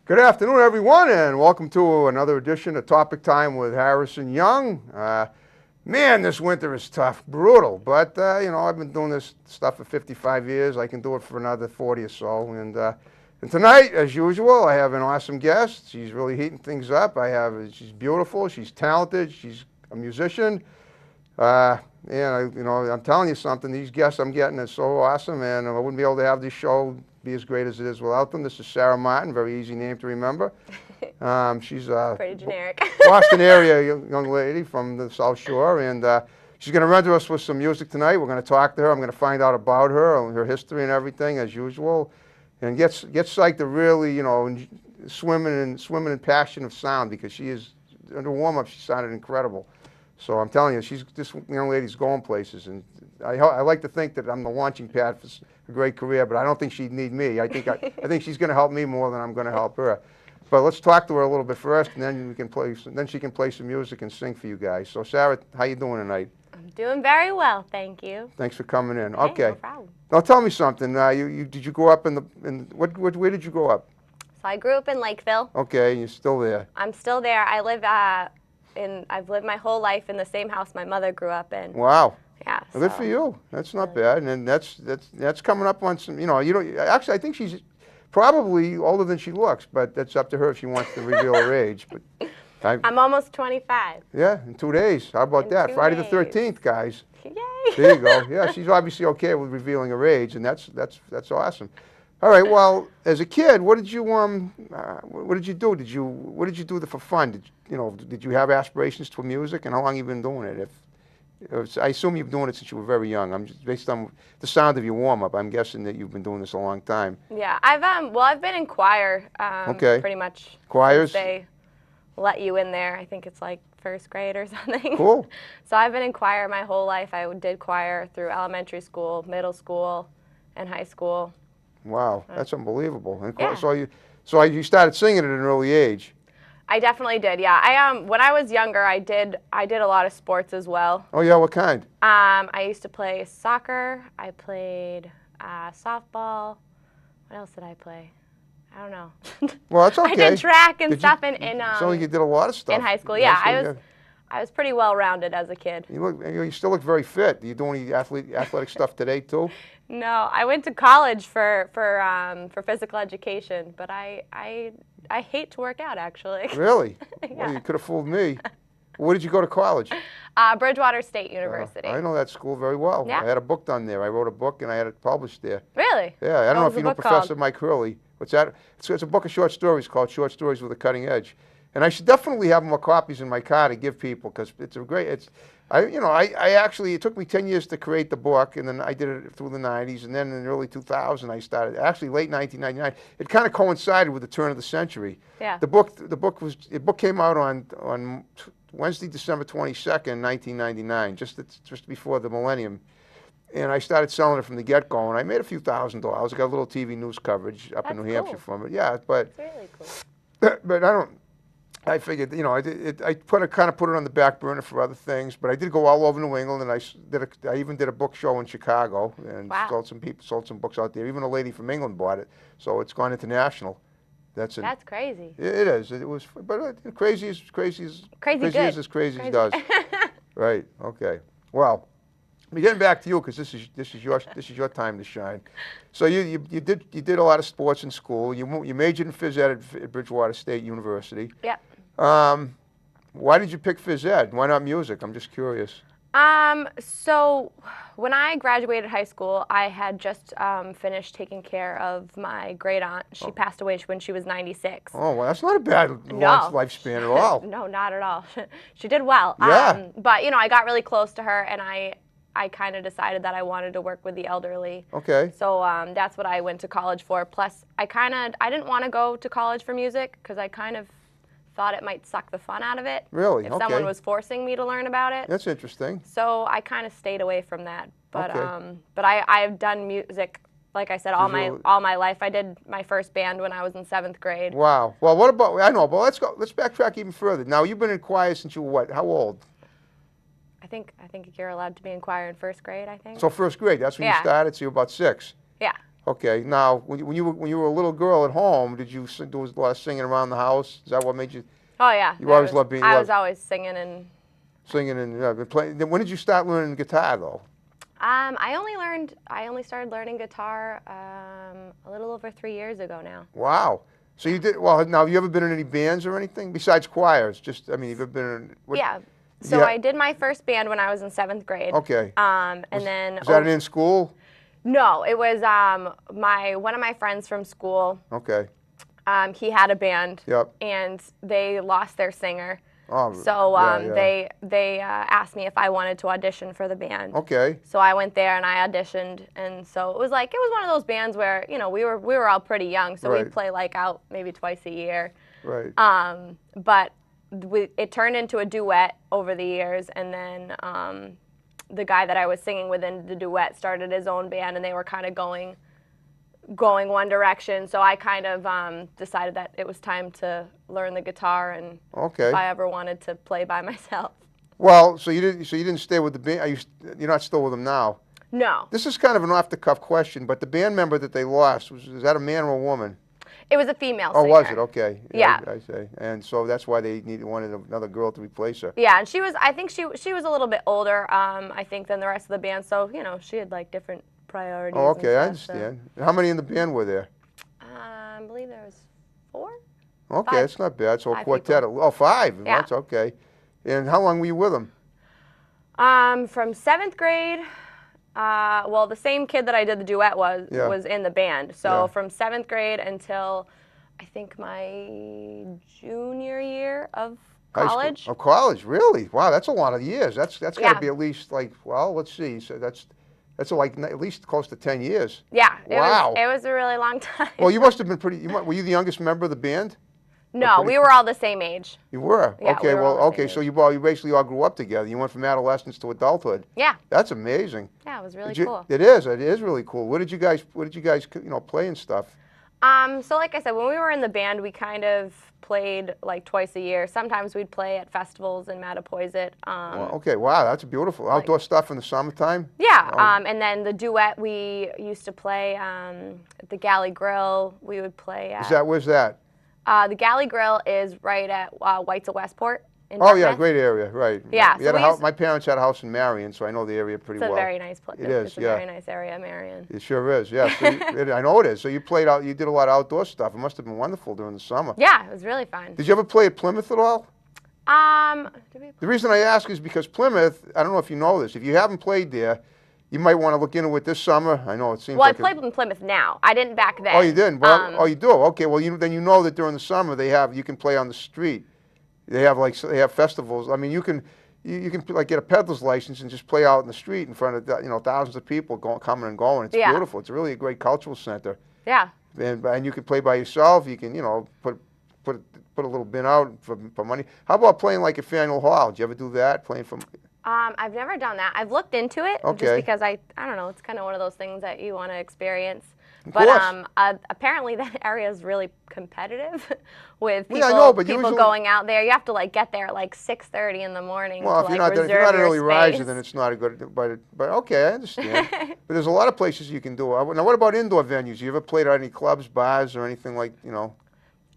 Good afternoon, everyone, and welcome to another edition of Topic Time with Harrison Young. Man, this winter is tough, brutal, but, I've been doing this stuff for 55 years. I can do it for another 40 or so. And tonight, as usual, I have an awesome guest. She's really heating things up. She's beautiful, she's talented, she's a musician. I'm telling you something, these guests I'm getting are so awesome, and I wouldn't be able to have this show be as great as it is without them. This is Sarah Martin, very easy name to remember. She's a pretty generic Boston area young lady from the South Shore, and she's going to run to us with some music tonight. We're going to talk to her. I'm going to find out about her history and everything as usual, and get psyched to really, swimming in passion of sound, because she is, under warm-up, she sounded incredible. So I'm telling you, this young lady's going places, and I like to think that I'm the launching pad for a great career, but I don't think she'd need me. I think she's going to help me more than I'm going to help her. But let's talk to her a little bit first, and then she can play some music and sing for you guys. So Sarah, how you doing tonight? I'm doing very well, thank you. Thanks for coming in. Hey, okay. No problem. Now tell me something. Did you grow up where did you grow up? So I grew up in Lakeville. Okay, and you're still there. I'm still there. I've lived my whole life in the same house my mother grew up in. Wow. Yeah. Well, good for you. That's not bad, and that's coming up on some. Actually, I think she's probably older than she looks, but that's up to her if she wants to reveal her age. But I'm almost 25. Yeah, in 2 days. How about that? Friday the 13th, guys. Yay! There you go. Yeah, she's obviously okay with revealing her age, and that's awesome. All right. Well, as a kid, what did you do? What did you do for fun? Did you have aspirations for music, and how long have you been doing it? I assume you've been doing it since you were very young. I'm just based on the sound of your warm up. I'm guessing that you've been doing this a long time. Yeah, I've been in choir. Okay. Pretty much. Choirs. They let you in there. I think it's like first grade or something. Cool. So I've been in choir my whole life. I did choir through elementary school, middle school, and high school. Wow, that's unbelievable. And yeah. So you started singing at an early age. I definitely did. Yeah, when I was younger, I did a lot of sports as well. Oh yeah, what kind? I used to play soccer. I played softball. What else did I play? I don't know. Well, that's okay. I did track and stuff so you did a lot of stuff in high school. Yeah, I was pretty well rounded as a kid. You still look very fit. Do you do any athletic stuff today too? No, I went to college for physical education, but I hate to work out, actually. Really? Yeah. Well, you could have fooled me. Where did you go to college? Bridgewater State University. I know that school very well. Yeah. I had a book done there. I wrote a book and I had it published there. Really? Yeah, I don't know if you know Professor called? Mike Hurley. What's that? It's a book of short stories called Short Stories with a Cutting Edge. And I should definitely have more copies in my car to give people, because it took me 10 years to create the book, and then I did it through the 90s, and then in the early 2000s I started, actually late 1999. It kind of coincided with the turn of the century. Yeah. The book came out on Wednesday, December 22nd, 1999, just before the millennium. And I started selling it from the get-go, and I made a few $1,000s. I got a little TV news coverage up in New Hampshire from it. Yeah, but that's really cool. But I figured, I put it on the back burner for other things, but I did go all over New England, and I even did a book show in Chicago, and wow. sold some books out there. Even a lady from England bought it, so it's gone international. That's crazy. It is. It was, but crazy as crazy does. Right. Okay. Well, getting back to you, because this is your time to shine. So you did a lot of sports in school. You majored in phys ed at Bridgewater State University. Yeah. Why did you pick phys ed? Why not music? I'm just curious. So when I graduated high school, I had just finished taking care of my great aunt. She passed away when she was 96. Oh, well, that's not a bad lifespan at all. No, not at all. She did well. Yeah. But I got really close to her, and I kind of decided that I wanted to work with the elderly. Okay. So that's what I went to college for. Plus, I didn't want to go to college for music, because I kind of thought it might suck the fun out of it. Really? If someone was forcing me to learn about it. That's interesting. So I kind of stayed away from that. But okay. But I've done music, like I said, all my life. I did my first band when I was in 7th grade. Wow. Well, what about, I know, but let's backtrack even further. Now, you've been in choir since you were what? How old? I think you're allowed to be in choir in 1st grade, I think. So 1st grade, that's when you started, so you're about 6. Yeah. Okay. Now, when you were a little girl at home, did you do a lot of singing around the house? Is that what made you? Oh yeah. You always loved being. I was always singing and. Singing and playing. When did you start learning guitar though? I only started learning guitar a little over 3 years ago now. Wow. So you did well. Now, have you ever been in any bands or anything besides choirs? Just, I mean, you've ever been in? Yeah. So I did my first band when I was in 7th grade. Okay. And then. Was that in school? No, it was one of my friends from school. Okay. He had a band. Yep. And they lost their singer. Oh, So yeah. they asked me if I wanted to audition for the band. Okay. So I went there and I auditioned, and so it was one of those bands where we were all pretty young, so Right. we'd play out maybe twice a year. Right. But it turned into a duet over the years, and then the guy that I was singing with in the duet started his own band, and they were kind of going one direction. So I kind of decided that it was time to learn the guitar, and Okay. if I ever wanted to play by myself. Well, so you didn't stay with the band. You're not still with them now. No. This is kind of an off-the-cuff question, but the band member that they lost is that a man or a woman? It was a female Oh, singer. was it? Okay. Yeah. I say, and so that's why they wanted another girl to replace her. Yeah, and I think she was a little bit older, I think, than the rest of the band. So she had different priorities. Oh, okay, I and stuff, understand. How many in the band were there? So, I believe there was 4. Okay, 5. that's not bad. So a 5 quartet. people. Oh, 5. Yeah. That's okay. And how long were you with them? From 7th grade. Well, the same kid that I did the duet was in the band. So Yeah. from 7th grade until I think my junior year of High school. college. Oh, college, really? Wow, that's a lot of years. That's got to Yeah. be at least let's see. So that's at least close to 10 years. Yeah. Wow. It was a really long time. Well, you must have been were you the youngest member of the band? No, we were all the same age. You were? Yeah, Okay, we were all well, the same okay, so you basically all grew up together. You went from adolescence to adulthood. Yeah. That's amazing. Yeah, it was really Did you- cool. It is really cool. What did you guys play and stuff? So like I said, when we were in the band, we kind of played twice a year. Sometimes we'd play at festivals in Mattapoisett. Well, okay, wow, that's beautiful. Outdoor stuff in the summertime? Yeah, Oh. and then the duet we used to play at the Galley Grill. We would play at. Where's that? The Galley Grill is right at White's of Westport. In Oh, yeah, Dartmouth. great area, right. Yeah, We had so a we house, my parents had a house in Marion, so I know the area pretty It's a well. very nice place. It is, It's a yeah. very nice area, Marion. It sure is, yeah. So I know it is. So you did a lot of outdoor stuff. It must have been wonderful during the summer. Yeah, it was really fun. Did you ever play at Plymouth at all? Did we The reason I ask is because Plymouth, I don't know if you know this, if you haven't played there, you might want to look into it this summer. I know it seems Well, I like played in Plymouth now. I didn't back then. Oh, you didn't? Well, oh, you do? Okay, well, then you know that during the summer you can play on the street. They have festivals. I mean, you can get a peddler's license and just play out in the street in front of thousands of people coming and going. It's Yeah. beautiful. It's really a great cultural center. Yeah. And you can play by yourself. You can put a little bin out for money. How about playing at Faneuil Hall? Did you ever do that? Playing from I've never done that. I've looked into it just Okay. because I don't know. It's kind of one of those things that you want to experience. Of But course. apparently that area is really competitive with people, Yeah, I know, but people usually- going out there. You have to get there at 6:30 in the morning Well, to if you're not reserve an your early riser, space. then it's not a good. But okay, I understand. But there's a lot of places you can do it. Now, what about indoor venues? You ever played at any clubs, bars, or anything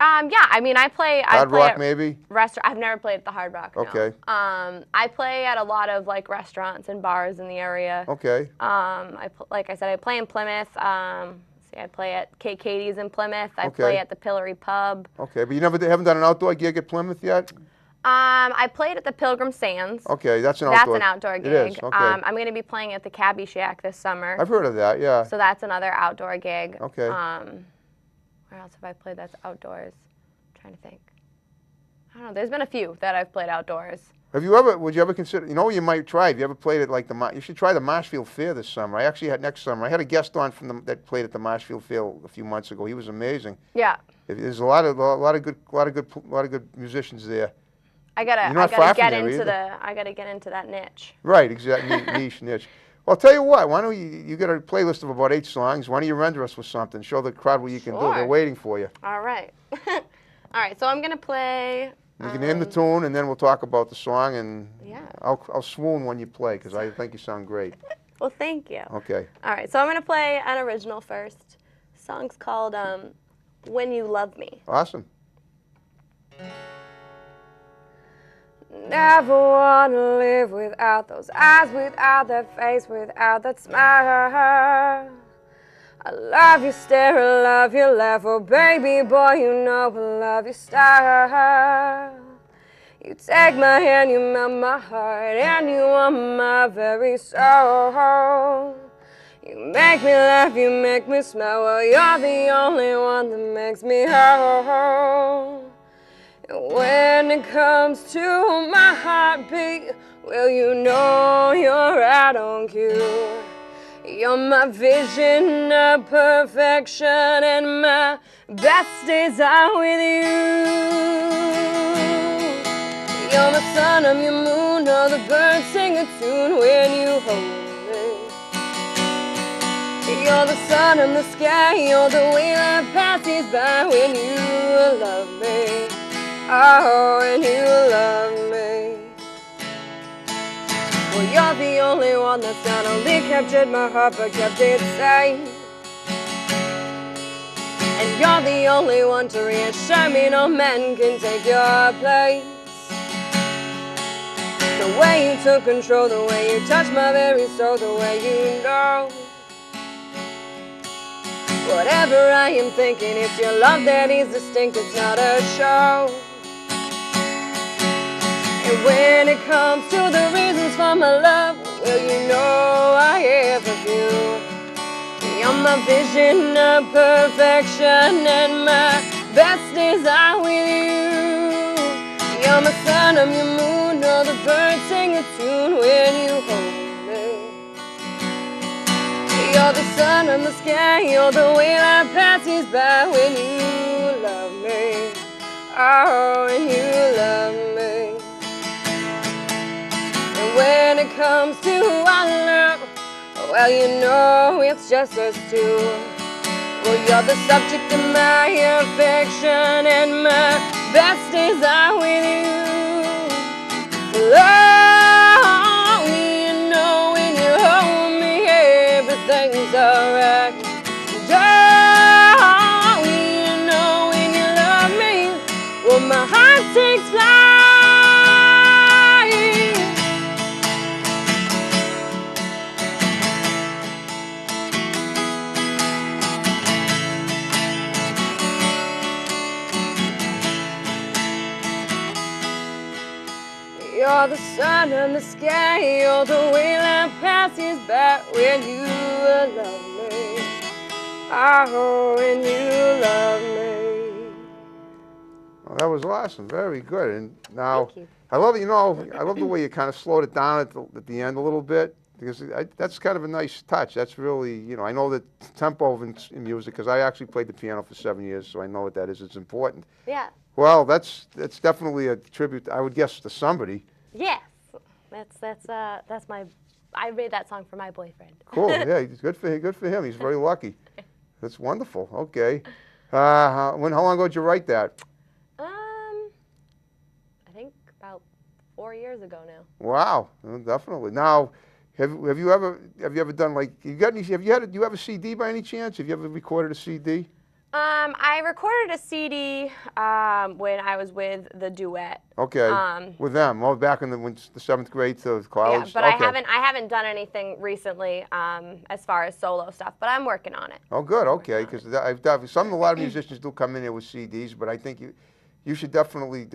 Yeah, I mean, I play Hard Rock at maybe? restaurant. I've never played at the Hard Rock. No. Okay. I play at a lot of restaurants and bars in the area. Okay. Like I said, I play in Plymouth. I play at Kate Katie's in Plymouth. I Okay. play at the Pillory Pub. Okay, but you haven't done an outdoor gig at Plymouth yet? I played at the Pilgrim Sands. Okay, that's an That's outdoor. an outdoor gig. It is. Okay. I'm going to be playing at the Cabbie Shack this summer. I've heard of that. Yeah. So that's another outdoor gig. Okay. Where else have I played that's outdoors? I'm trying to think. I don't know. There's been a few that I've played outdoors. Would you ever consider, what you might try? Have you ever played at you should try the Marshfield Fair this summer. Next summer, I had a guest on that played at the Marshfield Fair a few months ago. He was amazing. Yeah. There's a lot of good musicians there. I You're not gotta far from get there into either. I gotta get into that niche. Right, exactly. niche. Well, I'll tell you what. Why don't you got a playlist of about 8 songs? Why don't you render us with something? Show the crowd what you can do. Sure. They're waiting for you. All right. All right. So I'm gonna play. You can name the tune, and then we'll talk about the song. And Yeah. I'll swoon when you play because I think you sound great. Well, thank you. Okay. All right, so I'm going to play an original first. The song's called When You Love Me. Awesome. Never wanna live without those eyes, without that face, without that smile. I love your stare, I love your laugh, oh baby boy, you know I love your style. You take my hand, you melt my heart, and you are my very soul. You make me laugh, you make me smile, well you're the only one that makes me whole. And when it comes to my heartbeat, well you know you're right on cue. You're my vision of perfection, and my best days are with you. You're the sun, I'm your moon, all the birds sing a tune when you hold me. You're the sun and the sky, you're the way that passes by when you love me. Oh, when you love me. Well, you're the only one that's not only captured my heart, but kept it safe. And you're the only one to reassure me no man can take your place. The way you took control, the way you touched my very soul, the way you know. Whatever I am thinking, it's your love that is distinct, it's not a show. And when it comes to the reasons for my love, well you know I have a few. You're my vision of perfection, and my best days are with you. You're my sun, I'm your moon, all the birds sing a tune when you hold me. You're the sun and the sky, you're the way that passes by when you love me. Oh, when you love me. And when it comes to our love, well you know it's just us two. Well you're the subject of my affection, and my best days are with you. Well, you know when you hold me everything's alright. Darling, you know when you love me, well my heart takes flight. You're the sun and the sky, you're the way that passes by when you love me. Oh, when you love me. Well, that was awesome. Very good. And now, Thank you. I love, you know, I love the way you kind of slowed it down at the end a little bit, because that's kind of a nice touch. That's really, you know, I know that tempo in music, because I actually played the piano for 7 years, so I know what that is. It's important. Yeah. Well, that's definitely a tribute, I would guess, to somebody. Yes. That's my. I made that song for my boyfriend. Cool. Yeah, good for him. Good for him. He's very lucky. That's wonderful. Okay. How long ago did you write that? I think about 4 years ago now. Wow. Well, definitely. Now, have you ever done like do you have a CD by any chance? Have you ever recorded a CD? I recorded a CD when I was with the duet. Okay. With them, well, back in the 7th grade to college. Yeah, but okay. I haven't done anything recently as far as solo stuff, but I'm working on it. Oh, good. Okay, because a lot of musicians do come in here with CDs, but I think you should definitely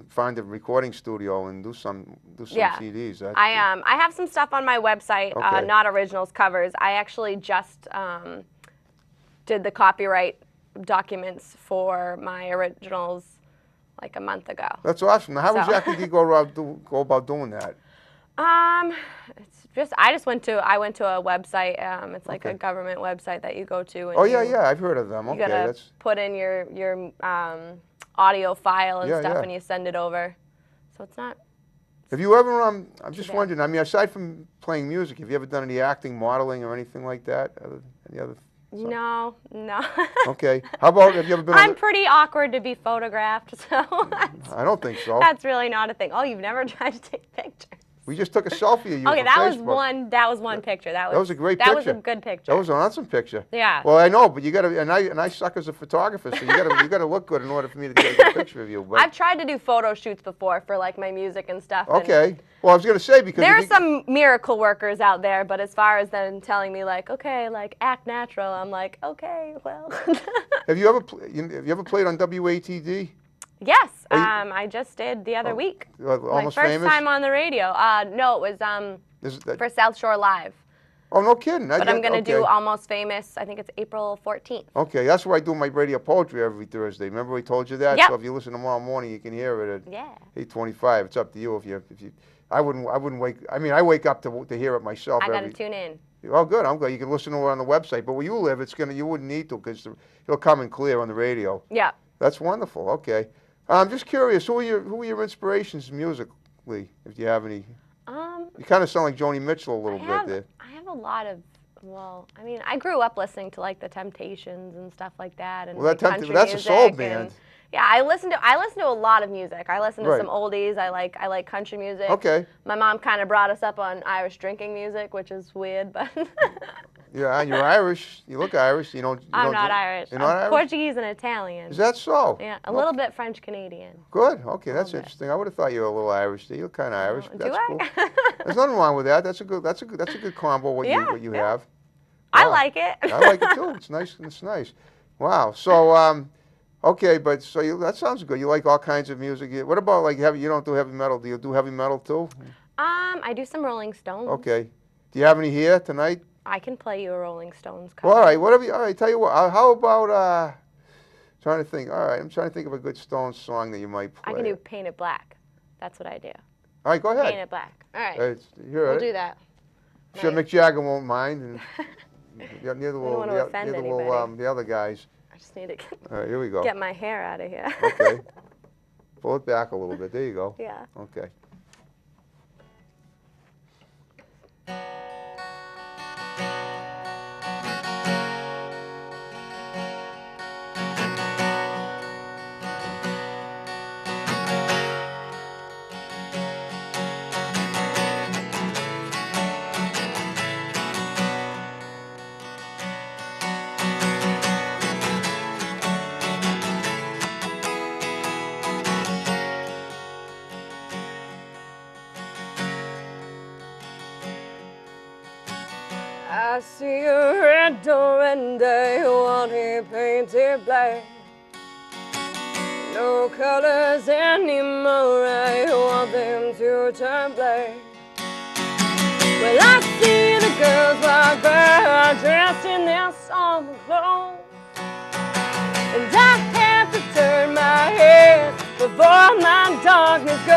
find a recording studio and do some Yeah. CDs. I have some stuff on my website, Okay. not originals, covers. I actually just did the copyright documents for my originals like a month ago. That's awesome. Now, how exactly do you go about doing that? It's just I went to a website. It's like Okay. a government website that you go to. And Oh yeah, I've heard of them. You Okay, gotta put in your audio file and Yeah, stuff, yeah. and you send it over. So it's not. Have you ever? I'm just bad. wondering. I mean, aside from playing music, have you ever done any acting, modeling, or anything like that? Any other? No. Okay. How about have you ever been? I'm pretty awkward to be photographed, so I don't think so. that's really not a thing. Oh, you've never tried to take pictures? We just took a selfie of you Okay, for that was Facebook. one. That was one picture. That That was a great That picture. was a good picture. That was an awesome picture. Yeah. Well, I know, but you gotta, and I suck as a photographer, so you gotta look good in order for me to get a good picture of you. But I've tried to do photo shoots before for like my music and stuff. and okay. Well, I was gonna say because There if are some miracle workers out there, but as far as them telling me like, okay, like act natural, I'm like, okay, well. have you ever played on WATD? Yes, Oh, you- I just did the other week. Almost my first Famous? time on the radio. No, it was for South Shore Live. Oh, no kidding. But I'm gonna do okay. Almost Famous. I think it's April 14th. Okay, that's where I do my radio poetry every Thursday. Remember we told you that? Yep. So if you listen tomorrow morning, you can hear it at Yeah. 8:25. It's up to you if you. I wouldn't wake. I mean, I wake up to hear it myself. I gotta tune in. Oh, good. I'm glad you can listen to it on the website. But where you live, you wouldn't need to because it'll come in clear on the radio. Yeah. That's wonderful. Okay. I'm just curious. Who are your inspirations musically? If you have any. You kind of sound like Joni Mitchell a little bit there. I have a lot of. Well, I mean, I grew up listening to like the Temptations and stuff like that, and Well, like, country that's a music soul and- band. Yeah, I listen to a lot of music. I listen to Right. some oldies. I like country music. Okay. My mom kind of brought us up on Irish drinking music, which is weird, but Yeah, you're Irish. You look Irish. I'm not Irish. You're not I'm Irish? Portuguese and Italian. Is that so? Yeah, a little bit French Canadian. Good. Okay, that's bit. interesting. I would have thought you were a little Irish. You're kind of Irish. Do That's I? cool. There's nothing wrong with that. That's a good combo. What you Yeah. have. I Wow. like it. I like it too. It's nice. It's nice. Wow. So okay, but that sounds good. You like all kinds of music. What about like heavy? You don't do heavy metal. Do you do heavy metal too? I do some Rolling Stones. Okay. Do you have any here tonight? I can play you a Rolling Stones cover. Well, all right. Whatever. All right. Tell you what. How about trying to think. All right. I'm trying to think of a good Stones song that you might play. I can do Paint It Black. That's what I do. All right. Go ahead. Paint It Black. All right. We'll do that. Sure, Nice. Mick Jagger won't mind. And near the don't wanna offend anybody. the other guys. I just need to All right, here we go. get my hair out of here. Okay. Pull it back a little bit. There you go. Yeah. Okay. I see a red door and I want it painted black. No colors anymore, I want them to turn black. Well, I see the girls walk by dressed in their summer clothes, and I have to turn my head before my darkness goes.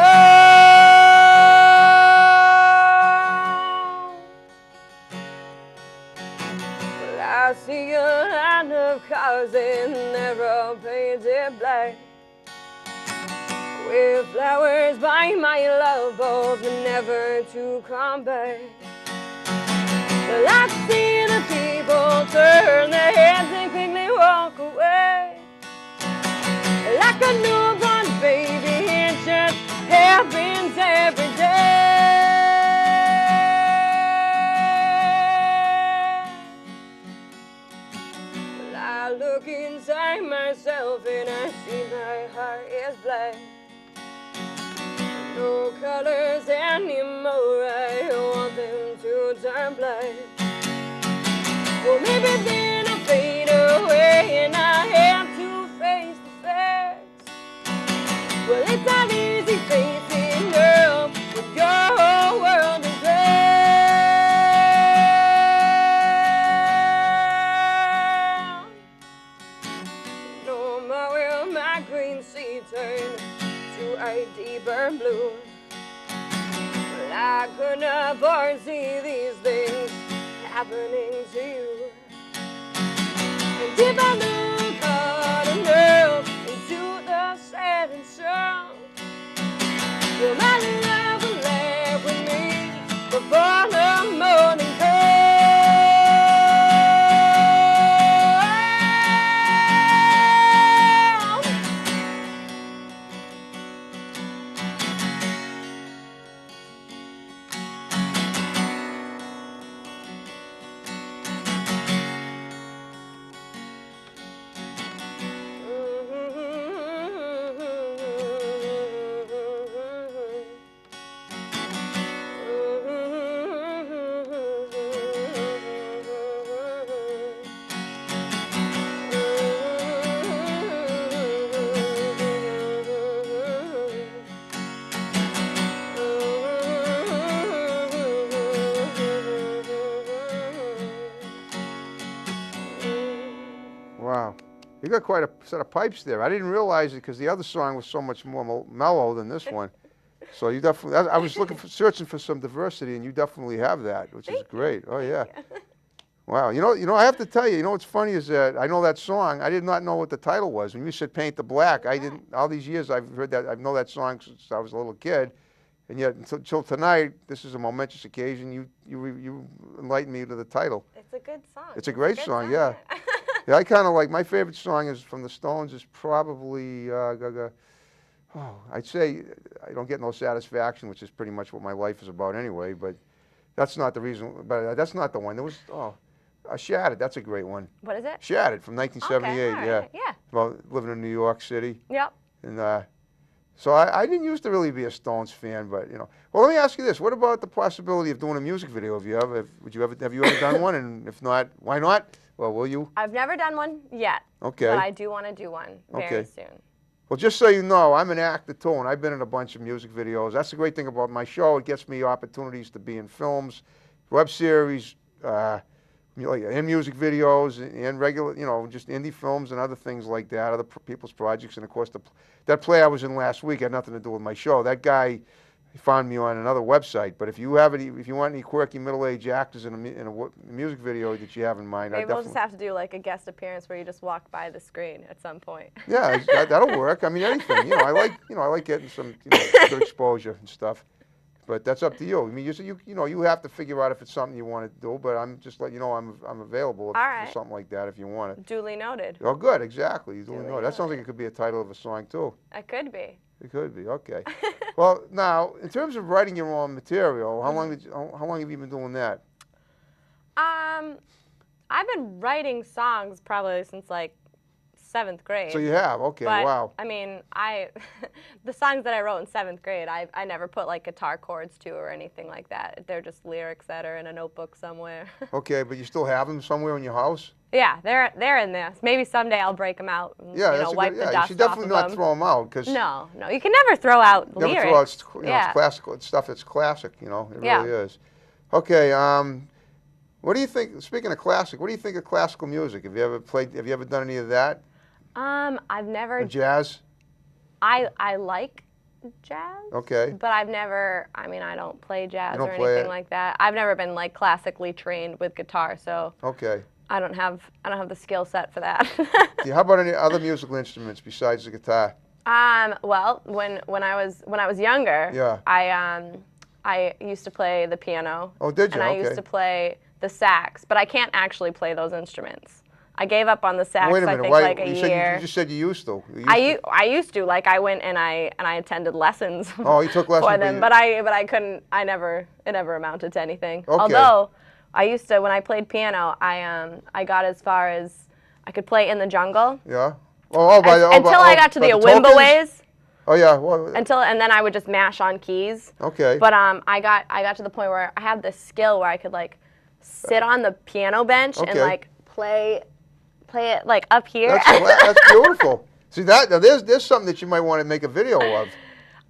I see a line of cars and they're all painted black, with flowers by my love, both never to come back. Well, I see the people turn their heads and quickly walk away, like a newborn baby, it just happens every day. I look inside myself and I see my heart is black. No colors anymore, I want them to turn black. Well, maybe then I'll fade away and I have to face the facts. Well, it's not easy facing up with your whole world in black. No more will my green sea turn to a deeper blue. But I could not foresee these things happening to you. And if I look hard enough into the setting sun, will my love will laugh with me before the morning comes. You got quite a set of pipes there. I didn't realize it because the other song was so much more mellow than this one. So you definitely, I was searching for some diversity, and you definitely have that, which is great. Oh, yeah. Wow. I have to tell you, what's funny is that I know that song. I did not know what the title was. When you said Paint the Black, I didn't, all these years I've heard that, I know that song since I was a little kid. And yet, until tonight, this is a momentous occasion. You enlightened me to the title. It's a good song. It's a great song, yeah. Yeah, I kind of like, my favorite song is from the Stones is probably, I'd say I Don't Get No Satisfaction, which is pretty much what my life is about anyway, but that's not the reason, but that's not the one. There was, Shattered, that's a great one. What is it? Shattered from 1978, okay, yeah. right. Yeah. About living in New York City. Yep. And so I didn't used to really be a Stones fan, but Well, let me ask you this: what about the possibility of doing a music video? Have you ever done one? And if not, why not? Well, will you? I've never done one yet. Okay. But I do want to do one very soon. Well, just so you know, I'm an actor too, and I've been in a bunch of music videos. That's the great thing about my show; it gets me opportunities to be in films, web series, in music videos, and regular, just indie films and other things like that, other people's projects. And of course, that play I was in last week had nothing to do with my show. That guy found me on another website. But if you want any quirky middle-aged actors in a music video that you have in mind, Maybe we'll just have to do like a guest appearance where you just walk by the screen at some point. Yeah, that'll work. I mean, anything. I like getting some good exposure and stuff. But that's up to you. I mean, you have to figure out if it's something you want to do. But I'm just letting you know I'm available for something like that if you want it. Duly noted. Oh, good. Exactly. Duly noted. That sounds like it could be a title of a song too. It could be. It could be. Okay. Well, now in terms of writing your own material, how long have you been doing that? I've been writing songs probably since like 7th grade. So you have, okay, but, wow. I mean, the songs that I wrote in 7th grade, I never put like guitar chords to or anything like that. They're just lyrics that are in a notebook somewhere. Okay, but you still have them somewhere in your house? Yeah, they're in there. Maybe someday I'll break them out and wipe the dust off of them. You should definitely not throw them out. Cause no, you can never throw out lyrics. Never throw out, it's classical. It's stuff that's classic, it really is. Okay, what do you think, speaking of classic, what do you think of classical music? Have you ever done any of that? I've never. Or jazz? I like jazz. Okay. But I've never, I don't play jazz or anything like that. I've never been like classically trained with guitar, so. Okay. I don't have the skill set for that. How about any other musical instruments besides the guitar? Well, when I was younger, yeah. I used to play the piano. Oh, did you? And I used to play the sax, but I can't actually play those instruments. I gave up on the sax. Wait a minute. I think like a year. You just said you used to. I used to. Like I went and I attended lessons. Oh, you took lessons for them, but I couldn't. It never amounted to anything. Okay. Although I used to, when I played piano, I got as far as I could play In the Jungle. Yeah. Until I got to the Awimba ways. Oh yeah. Well, and then I would just mash on keys. Okay. But I got to the point where I had this skill where I could like sit on the piano bench and like play it like up here. That's beautiful. See that? Now there's something that you might want to make a video of.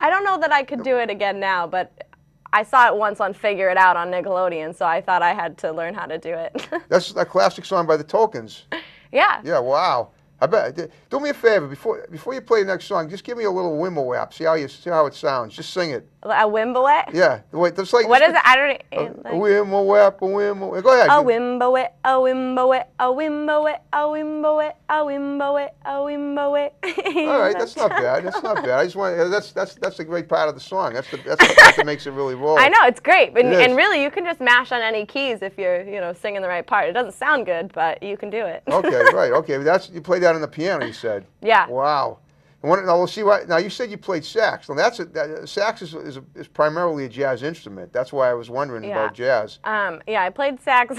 I don't know that I could do it again now, but I saw it once on Figure It Out on Nickelodeon, so I thought I had to learn how to do it. That's a classic song by the Tokens. Yeah. Yeah. Wow. I bet. Do me a favor before you play the next song. Just give me a little Wimble-wap. See how it sounds. Just sing it. A Wimble-wap? Yeah. Wait. That's like. What is it? I don't. A Wimble-wap. A Wimble. Go ahead. A Wimble-wap. A Wimble-wap. A Wimble-wap. A Wimble-wap. A Wimble-wap. A Wimble-wap. All right. That's not bad. That's not bad. I just want. That's a great part of the song. That's the part that makes it really roll. I know it's great, and really you can just mash on any keys if you're singing the right part. It doesn't sound good, but you can do it. Okay. Right. Okay. You play that on the piano, you said. Yeah. Wow. Now we'll see what. Now you said you played sax. Now sax is primarily a jazz instrument. That's why I was wondering about jazz. Yeah, I played sax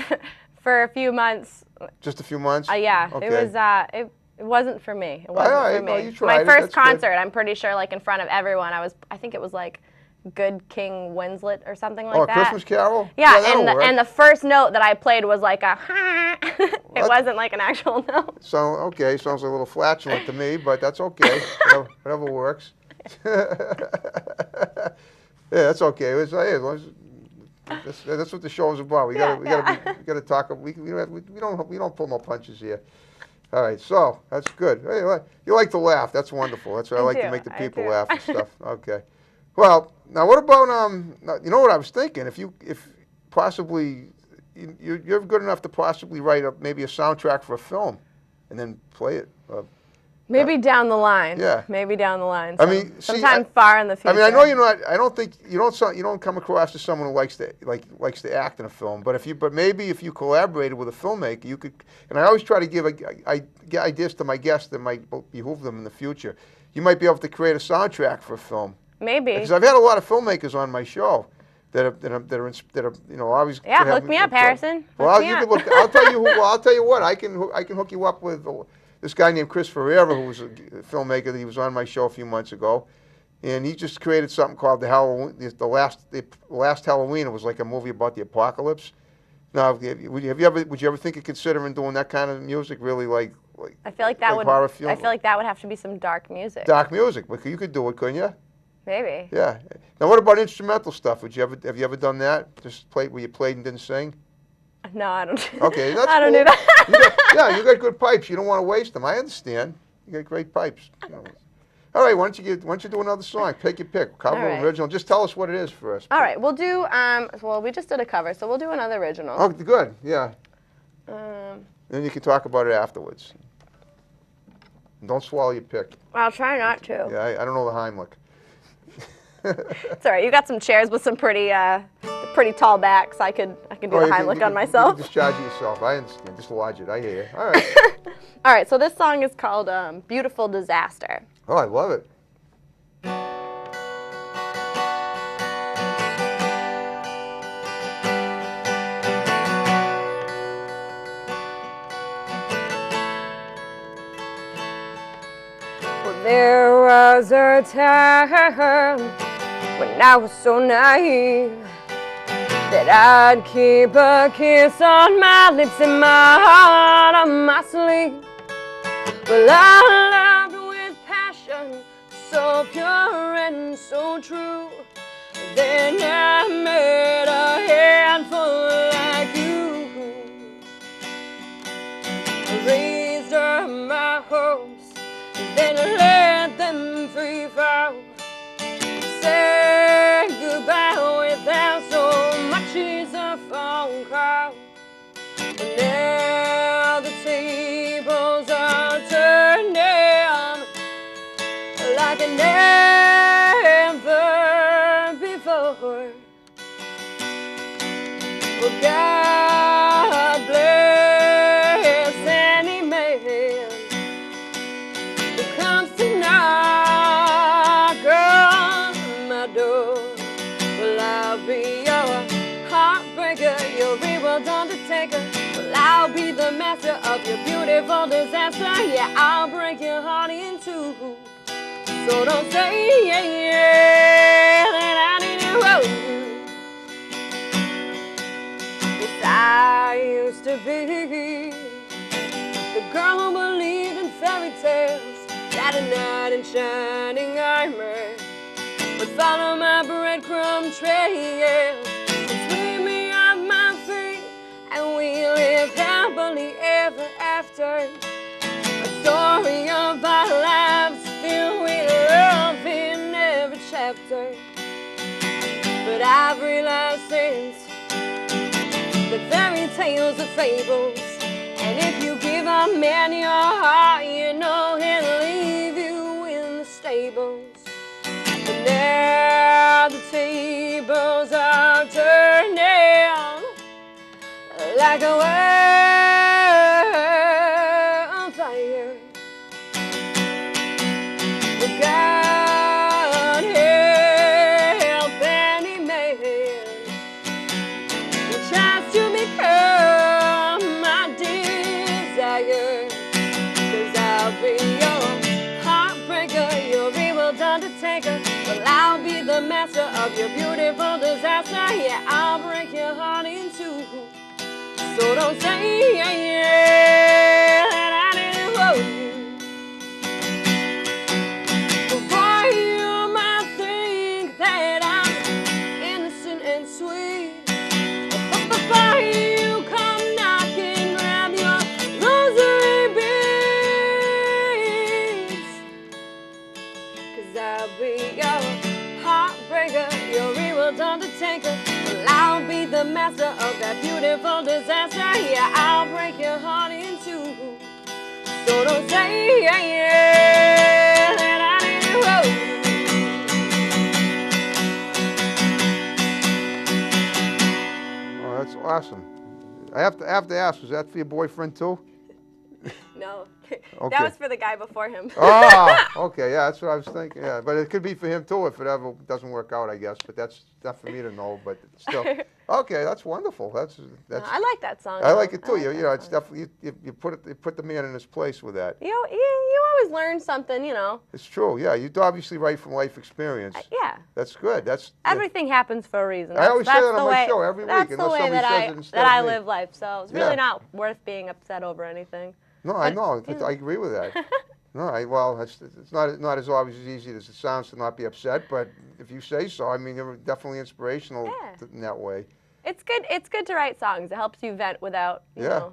for a few months. Just a few months. Yeah. Okay. It was. It wasn't for me. It wasn't for me. No, you tried. My first concert, I'm pretty sure, like in front of everyone. I think it was like Good King Winslet or something like that. Oh, Christmas Carol? Yeah, and the first note that I played was like a it wasn't like an actual note. So, okay, sounds a little flatulent to me, but that's okay. Whatever works. Yeah, that's okay. That's what the show is about. We gotta talk. We don't pull no punches here. All right, so that's good. Hey, you like to laugh. That's wonderful. That's what I like to do. make the I people do. laugh and stuff. Okay. Well, now what about you know what I was thinking? If possibly you're good enough to possibly write maybe a soundtrack for a film, and then play it. Maybe down the line. Yeah. Maybe down the line. I mean, see, sometime far in the future. I mean, I know you're not. I don't think you don't come across as someone who likes to act in a film. But maybe if you collaborated with a filmmaker, you could. And I always try to give ideas to my guests that might behoove them in the future. You might be able to create a soundtrack for a film. Maybe. Because I've had a lot of filmmakers on my show that are always. Yeah, hook me up, Harrison. Well, I'll tell you. I'll tell you what. I can hook you up with. This guy named Chris Ferreira, who was a filmmaker, he was on my show a few months ago, and he just created something called the last Halloween. It was like a movie about the apocalypse. Now, would you ever think of considering doing that kind of music? Really, like I feel like that would. horror film? I feel like that would have to be some dark music. Dark music, but you could do it, couldn't you? Maybe. Yeah. Now, what about instrumental stuff? Have you ever done that? Just where you played and didn't sing? No, I don't. Okay, that's I don't cool. do that. You got good pipes. You don't want to waste them. I understand. You got great pipes. All right, why don't you do another song? Take your pick. Cover, All right. original. Just tell us what it is for us. All right, we'll do. Well, we just did a cover, so we'll do another original. Oh, good. Yeah. Um, Then you can talk about it afterwards. And don't swallow your pick. I'll try not to. Yeah, I don't know the Heimlich. It's all right. You got some chairs with some pretty tall backs. I can do the Heimlich on myself. You can discharge it yourself. I understand. Just lodge it. I hear you. All right. All right. So this song is called "Beautiful Disaster." Oh, I love it. Well, there was a time when I was so naive that I'd keep a kiss on my lips and my heart on my sleeve. Well, I loved with passion, so pure and so true. Then I met a handful like you. I raised up my hopes, then let them free fall. Say goodbye without so much as a phone call. And now the tables are turning like never before. Well, God bless any man who comes to knock on my door. Well, I'll be your heartbreaker, your real undertaker. Well, I'll be the master of your beautiful disaster. Yeah, I'll break your heart in two. So don't say that I didn't roll you. Yes, I used to be the girl who believed in fairy tales, that a knight in shining armor would follow my breadcrumb trail and sweep me off my feet, and we live happily ever after. A story of our lives filled with love in every chapter. But I've realized since that fairy tales are fables, and if you give a man your heart, you know he'll leave you in the stables. But now the tables are turning like a wildfire. But God help any man who tries to become my desire. 'Cause I'll be your heartbreaker, your evil undertaker. Well, I'll be the master of your beautiful disaster. Yeah, I'll break your heart in two. So don't say that I didn't hold you. Before you might think that I'm innocent and sweet, but before you come knocking, grab your rosary bead. taker. Well, I'll be the master of that beautiful disaster. Yeah, I'll break your heart in two. So don't say that I didn't roll. Oh, that's awesome. I have to ask, was that for your boyfriend too? No, Okay. that was for the guy before him. Oh, okay, yeah, that's what I was thinking. Yeah, but it could be for him too if it ever doesn't work out, I guess. But that's not for me to know. But still, okay, that's wonderful. That's. I like that song. I like it too. Like You know, it's definitely you put the man in his place with that. You always learn something, you know. It's true. Yeah, you obviously write from life experience. Yeah. That's good. That's Everything happens for a reason. I always say that on my way, show every week. That's the Unless way somebody that says it instead I of me. live life. So it's really not worth being upset over anything. No, I know. I agree with that. No, well, it's not as obvious as easy as it sounds to not be upset. But if you say so, I mean, you're definitely inspirational in that way. It's good. It's good to write songs. It helps you vent without you know.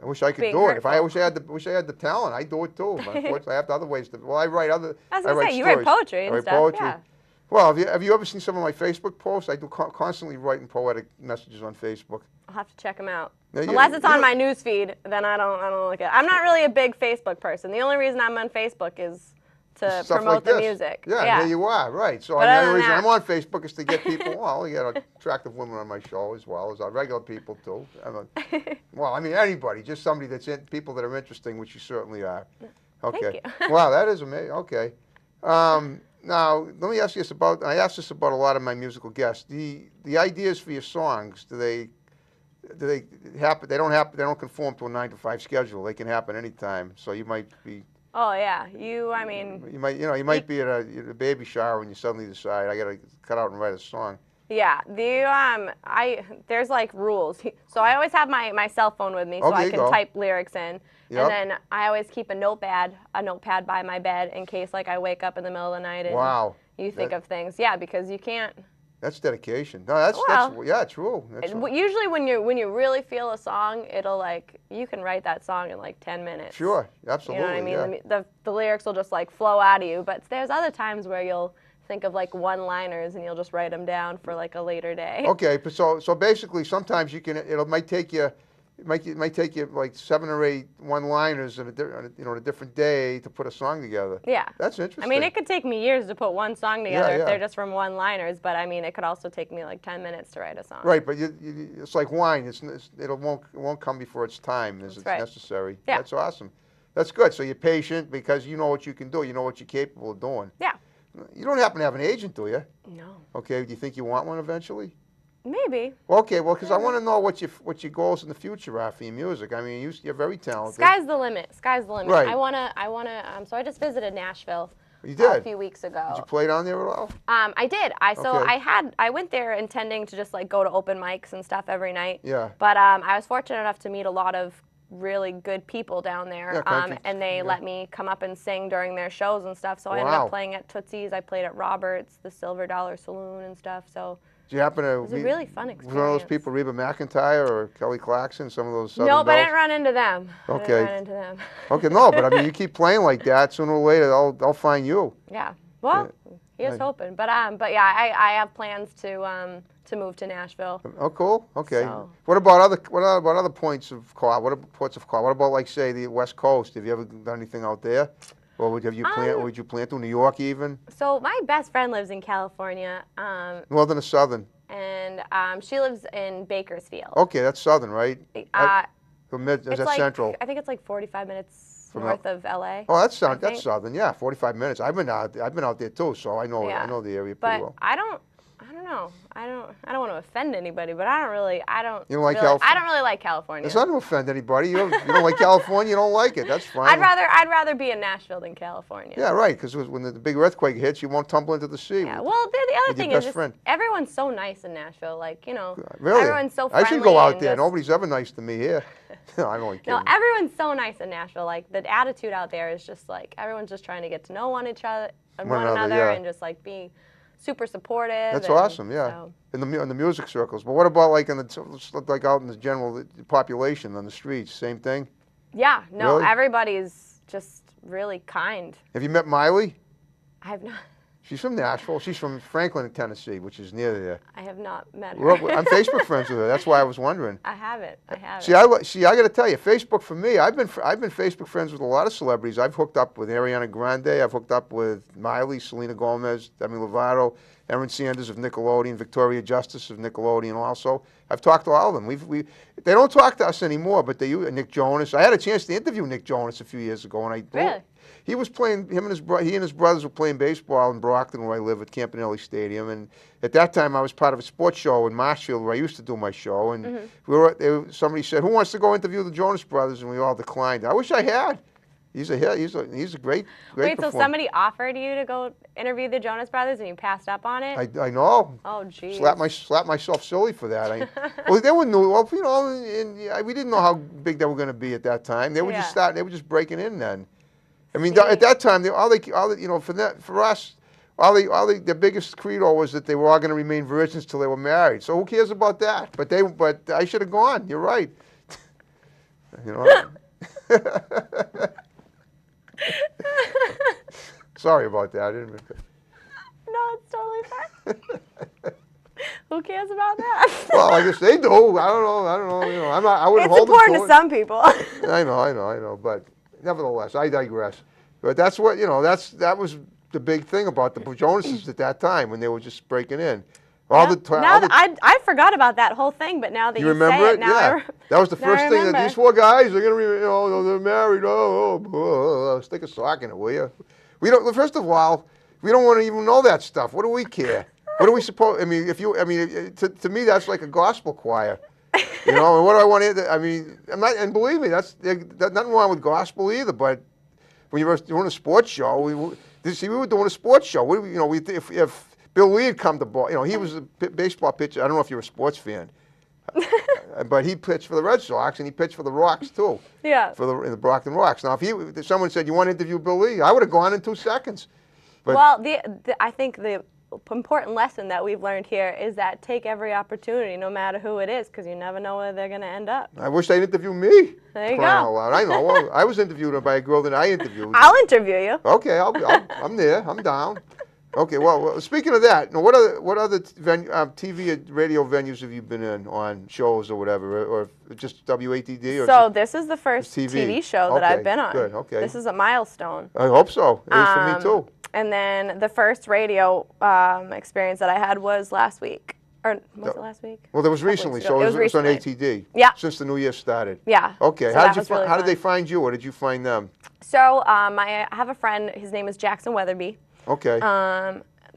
I wish I could do it. I wish I had the talent. I do it too. But unfortunately, I have other ways to. Well, I write other. I was gonna say, you write poetry and stuff. Poetry. Yeah. Well, have you ever seen some of my Facebook posts? I do constantly writing poetic messages on Facebook. I'll have to check them out. Now, Unless it's on my news feed, then I don't look at it. I'm not really a big Facebook person. The only reason I'm on Facebook is to promote the music. Yeah, there you are, right. So the only reason I'm on Facebook is to get people, well, you got attractive women on my show as well as regular people too. Well, I mean anybody, just somebody people that are interesting, which you certainly are. Okay. Thank you. Wow, that is amazing. Okay. Now, let me ask you this about, I ask this about a lot of my musical guests. The ideas for your songs, do they happen, they don't conform to a 9-to-5 schedule. They can happen anytime. So you might be. Oh yeah, I mean. You might be at a baby shower and you suddenly decide I got to cut out and write a song. Yeah, there's like rules. So I always have my cell phone with me so I can type lyrics in. Yep. And then I always keep a notepad by my bed in case like I wake up in the middle of the night and you think of things. Yeah, because you can't. That's dedication. No, that's yeah, true. Usually when you really feel a song, it'll like you can write that song in like 10 minutes. Sure, absolutely. You know what I mean? Yeah. The lyrics will just like flow out of you. But there's other times where you'll think of like one-liners and you'll just write them down for like a later day. Okay, so basically sometimes it might take you like 7 or 8 one-liners on a different day to put a song together. Yeah. That's interesting. I mean, it could take me years to put one song together if they're just from one-liners, but I mean, it could also take me like 10 minutes to write a song. Right, but it's like wine. It won't come before its time as it's necessary. Yeah. That's awesome. That's good. So you're patient because you know what you can do. You know what you're capable of doing. Yeah. You don't happen to have an agent, do you? No. Okay. Do you think you want one eventually? Maybe. Okay, well, because I want to know what your goals in the future are for your music. I mean, you're very talented. Sky's the limit. Sky's the limit. Right. I wanna. So I just visited Nashville. You did? A few weeks ago. Did you play down there at all? I did. I went there intending to just like go to open mics and stuff every night. Yeah. But I was fortunate enough to meet a lot of really good people down there, and they let me come up and sing during their shows and stuff. So I ended up playing at Tootsie's. I played at Robert's, the Silver Dollar Saloon and stuff. So. Did you happen to it was a really fun experience. One of those people, Reba McEntire or Kelly Clarkson, some of those Southern No, but bells? I didn't run into them. Okay. I didn't run into them. Okay, no, but I mean, you keep playing like that, sooner or later they'll find you. Yeah. Well, here's hoping. But yeah, I have plans to move to Nashville. Oh, cool. Okay. So. What about other points of call? What about like say the West Coast? Have you ever done anything out there? Or would you plan to New York even? So my best friend lives in California. Northern or southern? And she lives in Bakersfield. Okay, that's southern, right? Is that like, central? I think it's like 45 minutes north of LA. Oh, that's southern. Yeah, 45 minutes. I've been out there too, so I know the area pretty well. I don't know. I don't want to offend anybody, but I don't really California? I don't really like California. It's not to offend anybody. You don't like California, you don't like it. That's fine. I'd rather be in Nashville than California. Yeah, right, because when the big earthquake hits, you won't tumble into the sea. Yeah, well, the other thing is just everyone's so nice in Nashville. Like, really? Everyone's so friendly. I should go out there. Nobody's ever nice to me here. No, I'm only kidding. No, everyone's so nice in Nashville. Like, the attitude out there is just like everyone's just trying to get to know one another and just like be super supportive. That's awesome, yeah. So. In the music circles. But what about like out in the general population on the streets? Same thing? Yeah, no, really? Everybody's just really kind. Have you met Miley? I have not. She's from Nashville. She's from Franklin, Tennessee, which is near there. I have not met her. Well, I'm Facebook friends with her. That's why I was wondering. I haven't. See, I got to tell you, Facebook for me, I've been Facebook friends with a lot of celebrities. I've hooked up with Ariana Grande. I've hooked up with Miley, Selena Gomez, Demi Lovato, Erin Sanders of Nickelodeon, Victoria Justice of Nickelodeon. Also, I've talked to all of them. They don't talk to us anymore, but they use Nick Jonas. I had a chance to interview Nick Jonas a few years ago, and Really? He was playing. He and his brothers were playing baseball in Brockton, where I live, at Campanelli Stadium. And at that time, I was part of a sports show in Marshfield, where I used to do my show. And somebody said, "Who wants to go interview the Jonas Brothers?" And we all declined. I wish I had. He's a hit. He's a great Wait, performer. so somebody offered you to go interview the Jonas Brothers and you passed up on it? I know. Oh, geez. Slapped myself silly for that. Well, they wouldn't know. Well, you know, and we didn't know how big they were going to be at that time. They were just starting. They were just breaking in then. I mean, at that time, for us, their biggest credo was that they were all going to remain virgins till they were married. So who cares about that? But I should have gone. You're right. You know. Sorry about that. I didn't mean to. No, it's totally fine. Who cares about that? Well, I guess they do. I don't know. You know, I wouldn't it's hold them important to some people. I know. But nevertheless, I digress. But that's what that was the big thing about the Jonases at that time, when they were just breaking in. I forgot about that whole thing, but now that you remember say it, now that was the first thing that these four guys are gonna they're married. Stick a sock in it, will you? We don't. First of all, we don't want to even know that stuff. What do we care? What do we suppose? I mean, to me, that's like a gospel choir. You know, and what do I want to? I mean, and believe me, there's nothing wrong with gospel either. But when you were doing a sports show, we were doing a sports show. If Bill Lee had come to he was a baseball pitcher. I don't know if you're a sports fan, but he pitched for the Red Sox and he pitched for the Rocks too. Yeah. In the Brockton Rocks. Now, if someone said, "You want to interview Bill Lee?" I would have gone in 2 seconds. But, well, I think the important lesson that we've learned here is that take every opportunity, no matter who it is, because you never know where they're going to end up. I wish they'd interview me. There you go. I know. Well, I was interviewed by a girl that I interviewed. I'll interview you. Okay, I'm there. I'm down. Okay, well, speaking of that, what other TV and radio venues have you been in on shows or whatever, or just WATD? Or this is the first TV show that I've been on. Good, okay. This is a milestone. I hope so. It is for me too. And then the first radio experience that I had was last week. Or was it last week? Well, there was recently, so it was on ATD. Yeah. Since the new year started. Yeah. Okay. So how did they find you, or did you find them? So I have a friend. His name is Jackson Weatherby. Okay.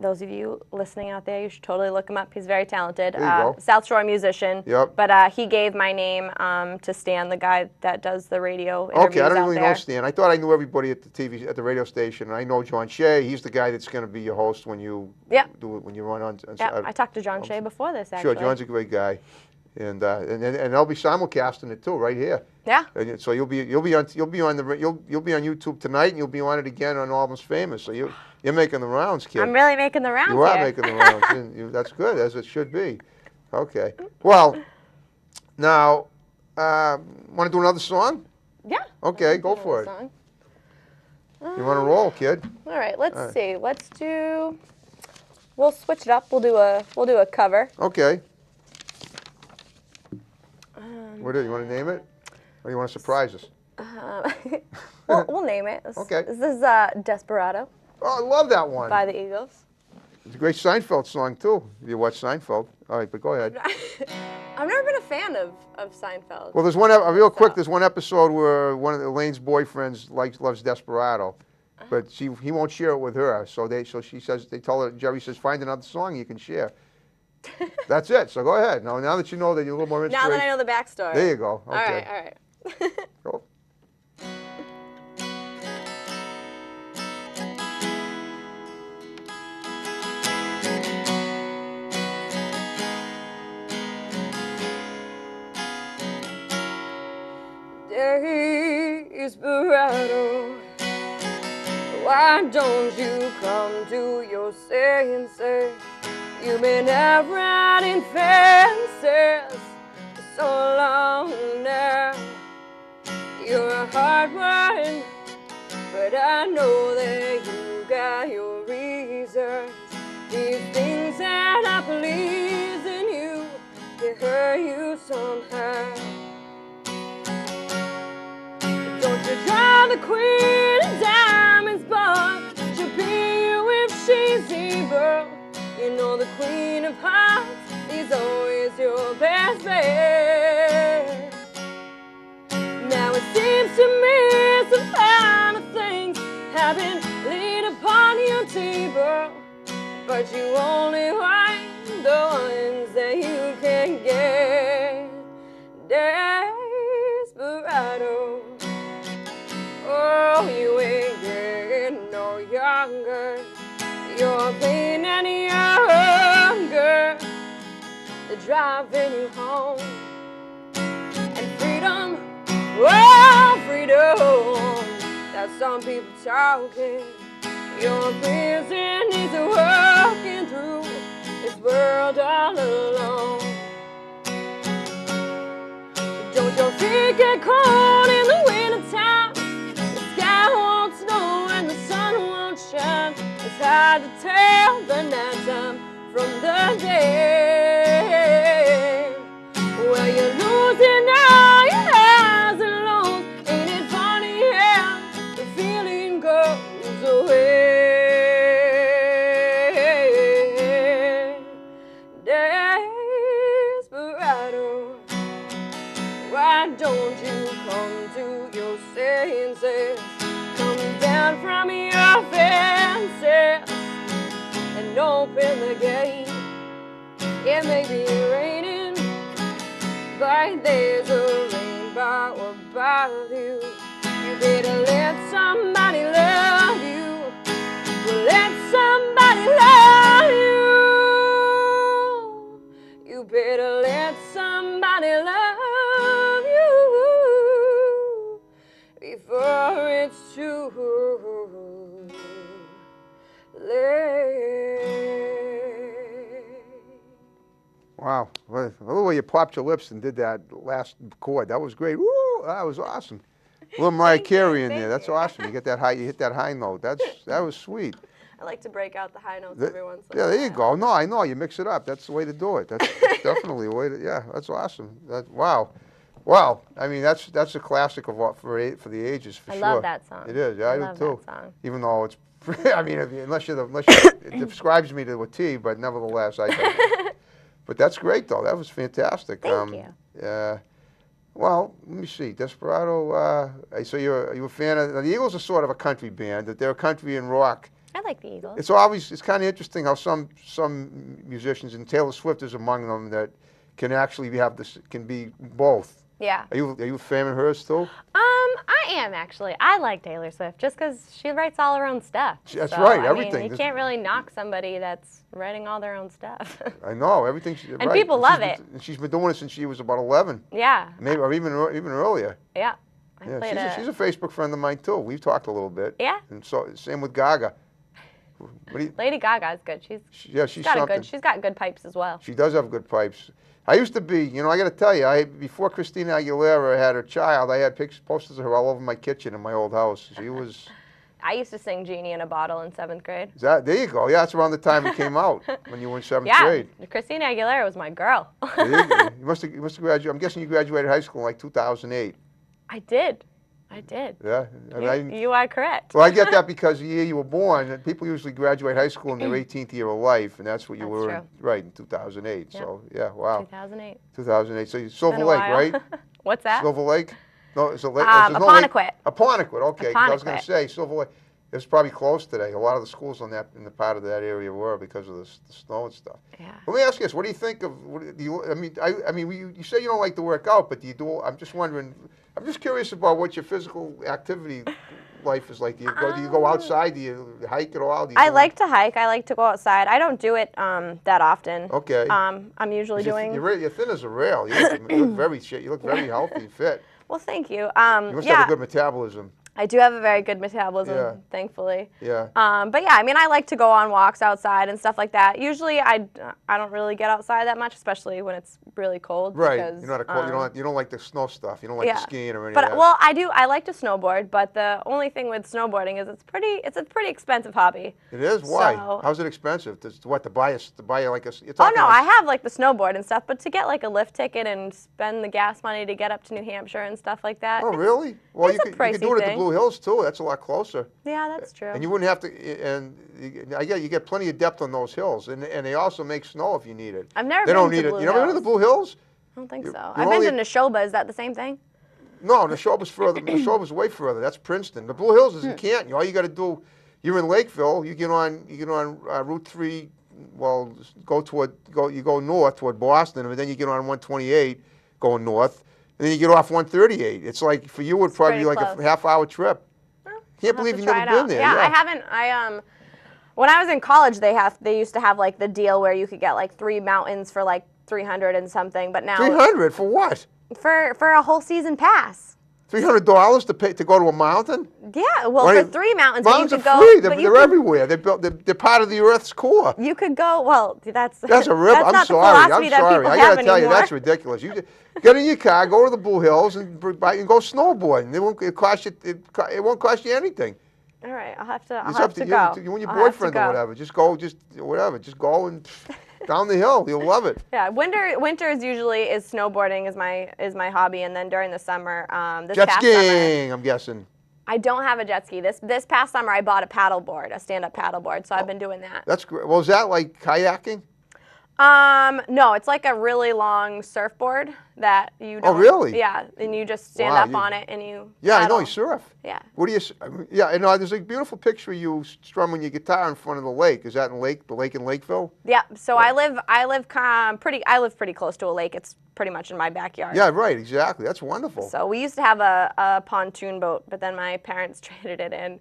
Those of you listening out there, you should totally look him up. He's very talented. There you go. South Shore musician. Yep. But he gave my name to Stan, the guy that does the radio interviews Okay, I don't out really there. know Stan. I thought I knew everybody at the radio station. And I know John Shea. He's the guy that's going to be your host when you do it, when you run on. Yeah, I talked to John Shea before this, actually. Sure, John's a great guy, and they'll be simulcasting it too right here. Yeah. And so you'll be on YouTube tonight, and you'll be on it again on Almost Famous. So you're making the rounds, kid. I'm really making the rounds. You are making the rounds. And that's good, as it should be. Okay. Well, now, want to do another song? Yeah. Okay, go for it. You want to roll, kid? All right. Let's see. We'll switch it up. We'll do a cover. Okay. What do you want to name it, or you want to surprise us? We'll name it. Okay. This is Desperado. Oh, I love that one. By the Eagles. It's a great Seinfeld song too. If you watch Seinfeld. All right, but go ahead. I've never been a fan of Seinfeld. Well, there's one real quick. There's one episode where one of Elaine's boyfriends loves Desperado, but he won't share it with her. So she says Jerry says, find another song you can share. That's it. So go ahead. Now that you know that you're a little more interested. Now that I know the backstory. There you go. Okay. All right. Go. Desperado, why don't you come to your senses? You've been out riding fences for so long now. You're a hard one, but I know that you got your reason. somehow. Don't you drive the queen of diamonds, but she'll be you if she's evil. You know the queen of hearts is always your best bet. Now it seems to me some kind of things have been laid upon your table, but you only want the ones that you can get. Desperado, oh, you ain't getting no younger. Your pain and your hunger, they're driving you home. And freedom, oh, freedom, that's some people talking. Your prison is walking through this world all alone. Don't your feet get cold in the wintertime? The sky won't snow and the sun won't shine. It's hard to tell the nighttime from the day. Well, you're losing all your highs and lows. Ain't it funny how the feeling goes away? Desperado, why don't you come to your senses? Come down from your fences and open the gate. It may be raining, but there's a rainbow above you. You better let somebody love you. Well, let somebody love you. You better let somebody love you before it's too late. Wow. Well, the way you popped your lips and did that last chord, that was great. Woo! That was awesome. A little Mariah Carey in there. That's awesome. You get that high. You hit that high note. That was sweet. I like to break out the high notes every once in a Yeah, while. there you go. No, I know. You mix it up. That's the way to do it. That's definitely the way to. Yeah, that's awesome. Wow. Wow. I mean, that's a classic of what for the ages for sure. I love that song. It is. Yeah, I love do too. that song. Even though it's, I mean, unless it describes me to a T, but nevertheless, I. But that's great though. That was fantastic. Thank you. Well, let me see. Desperado. So are you a fan of the Eagles? Are sort of a country band. That they're country and rock. I like the Eagles. It's kind of interesting how some musicians, and Taylor Swift is among them, that can actually can be both. Yeah. Are you a fan of hers too? I am actually. I like Taylor Swift just because she writes all her own stuff. That's so, right. I Everything. mean, you can't really knock somebody that's writing all their own stuff. I know everything. And right. people love it. She's been doing it since she was about 11. Yeah. Maybe or even earlier. Yeah. She's a Facebook friend of mine too. We've talked a little bit. Yeah. And so same with Gaga. Lady Gaga's good. She's something. She's got good pipes as well. She does have good pipes. I used to be, I got to tell you, before Christina Aguilera had her child, I had posters of her all over my kitchen in my old house. She was. I used to sing Genie in a Bottle in 7th grade. There you go. Yeah, that's around the time it came out when you were in 7th grade. Yeah, Christina Aguilera was my girl. You must have graduated. I'm guessing you graduated high school in like 2008. I did. Yeah. You are correct. Well, I get that because the year you were born, and people usually graduate high school in their 18th year of life, and that's what you were in, right, in 2008. Yep. So, yeah, wow. 2008. So you're Silver Lake, right? What's that? Silver Lake? No, it's a lake. Apponequet. Apponequet, okay. 'Cause I was going to say, Silver Lake. It was probably closed today. A lot of the schools in the part of that area were because of the snow and stuff. Yeah. Let me ask you this: what do you think of? You say you don't like to work out, but do you do? I'm just wondering. I'm just curious about what your physical activity life is like. Do you go outside? Do you hike at all? I like to hike. I like to go outside. I don't do it that often. Okay. I'm usually doing. You're thin as a rail. You look very healthy and fit. Well, thank you. You must have a good metabolism. I do have a very good metabolism, Yeah. thankfully. Yeah. But yeah, I mean, I like to go on walks outside and stuff like that. Usually, I don't really get outside that much, especially when it's really cold. Right. Because, You're not a cold. You don't like the snow stuff. You don't like the skiing or any of but that. well, I do. I like to snowboard, but the only thing with snowboarding is it's a pretty expensive hobby. It is. Why? So, How's it expensive? To buy like a? You're oh talking no, like, I have like the snowboard and stuff, but to get like a lift ticket and spend the gas money to get up to New Hampshire and stuff like that. Oh really? Well, it's a you could do it pricey at the thing. Blue Hills too. That's a lot closer. Yeah, that's true. And you wouldn't have to. And you get plenty of depth on those hills, and they also make snow if you need it. I've never They been don't to need it. Blue You never been to the Hills. Blue Hills? I don't think so. you're I've been only- to Neshoba. Is that the same thing? No, Neshoba's further. Neshoba's way further. That's Princeton. The Blue Hills is in Canton. All you got to do, you're in Lakeville. You get on Route 3. Well, you go north toward Boston, and then you get on 128 going north, and then you get off 138. It's like for you, it would probably be pretty like close. a half-hour trip. Can't I'll have believe to you've try never it been out. there. Yeah, I haven't. When I was in college, they used to have like the deal where you could get like 3 mountains for like 300 and something, but now 300 for what? for a whole season pass. $300 to go to a mountain? Yeah, well, Right. for 3 mountains, but Mountains you are could go. free. but They're everywhere. They're part of the Earth's core. You could go. Well, that's That's a rip. That's I'm not sorry. the philosophy I'm that sorry. people I have gotta tell you, anymore. that's ridiculous. You just get in your car, go to the Blue Hills, and go snowboarding. It won't cost you anything. All right, I'll have to. I'll It's have up to to go. you and your I'll have to boyfriend or go. whatever. Just go and down the hill. You'll love it. Yeah, winter is usually snowboarding is my hobby, and then during the summer, this Jet past summer, skiing, I'm guessing. I don't have a jet ski. This past summer, I bought a paddleboard, a stand-up paddleboard, so I've been doing that. That's great. Well, is that like kayaking? No, it's like a really long surfboard that you Oh, don't. really? Yeah, and you just stand Wow, up on it and you. Yeah, I know. paddle. You surf. Yeah. What do you? Yeah, I know. There's a beautiful picture of you strumming your guitar in front of the lake. Is that the lake in Lakeville? Yeah. So I live pretty close to a lake. It's pretty much in my backyard. Yeah, right. Exactly. That's wonderful. So we used to have a pontoon boat, but then my parents traded it in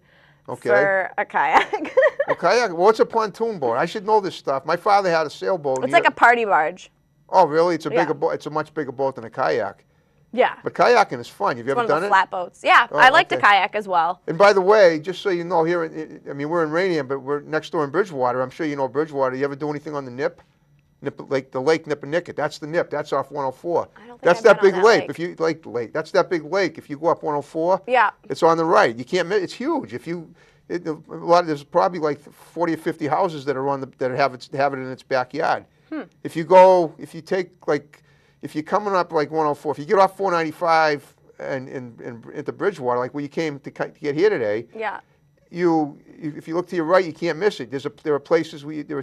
Okay. for a kayak. Well, kayak. What's a pontoon boat? I should know this stuff. My father had a sailboat. It's like a party barge. Oh, really? It's a Yeah. bigger boat. It's a much bigger boat than a kayak. Yeah. But kayaking is fun. Have you It's ever one of done the it? flat boats. Yeah, Oh, I like to okay. kayak as well. And by the way, just so you know, we're in Raynham, but we're next door in Bridgewater. I'm sure you know Bridgewater. You ever do anything on the Nip? The Lake Nipponicket. That's the Nip. That's off 104. I don't think That's I've that been big on that lake. lake. If you like the lake, that's that big lake. If you go up 104, Yeah. it's on the right. You can't miss. It's huge. There's probably like 40 or 50 houses that are that have it in its backyard. If you're coming up like 104, if you get off 495 and into Bridgewater, like where you came to get here today, Yeah. if you look to your right, you can't miss it. There are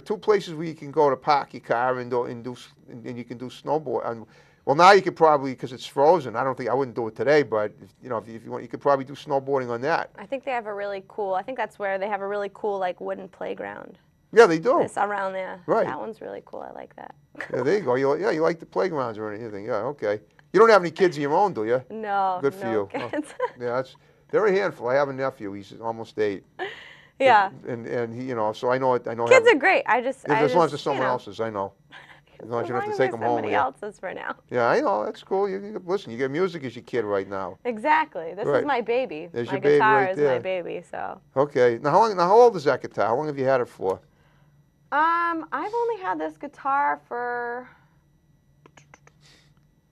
two places where you can go to park your car and you can do snowboard. Well, now you could probably, because it's frozen. I wouldn't do it today, but if you want, you could probably do snowboarding on that. I think they have a really cool. I think that's where they have a really cool like wooden playground. Yeah, they do. It's around there. Right. That one's really cool. I like that. Yeah, there you go. You like the playgrounds or anything? Yeah, okay. You don't have any kids of your own, do you? No. Good for no you. Oh, kids. yeah, they're a handful. I have a nephew. He's almost 8. Yeah. And he, so I know. Kids are great. as long as it's someone else's, I know. As long as you don't have to take them home with somebody you. else's for now. Yeah, I know. That's cool. Listen, you get music as your kid right now. Exactly. This Right. is my baby. There's my your baby guitar right is there. my baby. So. Okay. Now how old is that guitar? How long have you had it for? I've only had this guitar for